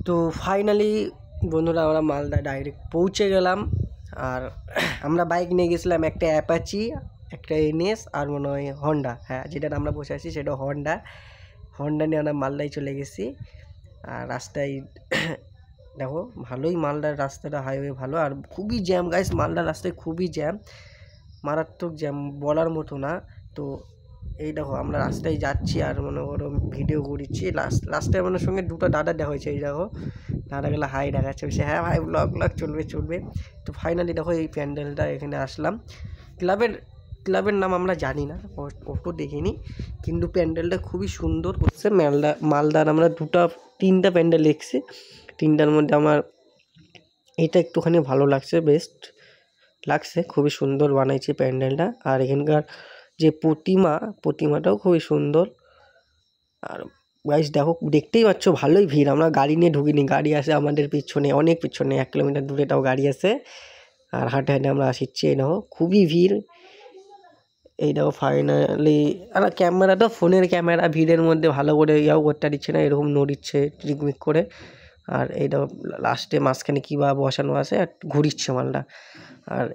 তো ফাইনালি বন্ধুরা আমরা মালদা ডাইরেক্ট পৌঁছে গেলাম। আর আমরা বাইক নিয়ে গেছিলাম, একটা অ্যাপাচি, একটা এনএস আর মনে হয় হন্ডা। হ্যাঁ, যেটা আমরা বসে আছি সেটা হন্ডা নিয়ে আমরা মালদায় চলে গেছি। আর রাস্তায় দেখো ভালোই মালদার রাস্তাটা, হাইওয়ে ভালো। আর খুবই জ্যাম গাইস, মালদার রাস্তায় খুবই জ্যাম, মারাত্মক জ্যাম, বলার মতো না। তো এই দেখো আমরা রাস্তায় যাচ্ছি আর মনে করো ভিডিও করছি। লাস্টে আমার সঙ্গে দুটো দাদা দেখা হয়েছে। এই দেখো দাদাগুলো হাই দেখাচ্ছে, বলছে হ্যাঁ ভাই ব্লগ চলবে। তো ফাইনালি দেখো এই প্যান্ডেলটা এখানে আসলাম। ক্লাবের নাম আমরা জানি না, অটো দেখিনি, কিন্তু প্যান্ডেলটা খুবই সুন্দর করছে। মালদার আমরা তিনটা প্যান্ডেল দেখছি, তিনটার মধ্যে আমার এটা একটুখানি ভালো লাগছে, বেস্ট লাগছে, খুবই সুন্দর বানাইছে প্যান্ডেলটা। আর এখানকার যে প্রতিমাটাও খুবই সুন্দর। আর গাইস দেখো, দেখতেই পাচ্ছ ভালোই ভিড়। আমরা গাড়ি নিয়ে ঢুকিনি, গাড়ি আসে আমাদের পিছনে, অনেক পিছনে, 1 কিলোমিটার দূরেটাও গাড়ি আছে। আর হাঁটে আমরা আসিচ্ছি। এই দেখো খুবই ভিড়। এই দেখো ফাইনালি, আর ক্যামেরাটা ফোনের ক্যামেরা ভিড়ের মধ্যে ভালো করে করতে দিচ্ছে না, এরকম নড়িচ্ছে টিকমিক করে। আর এই দেখো লাস্টে মাঝখানে কী বা বসানো আছে আর ঘুরিচ্ছে মালটা। আর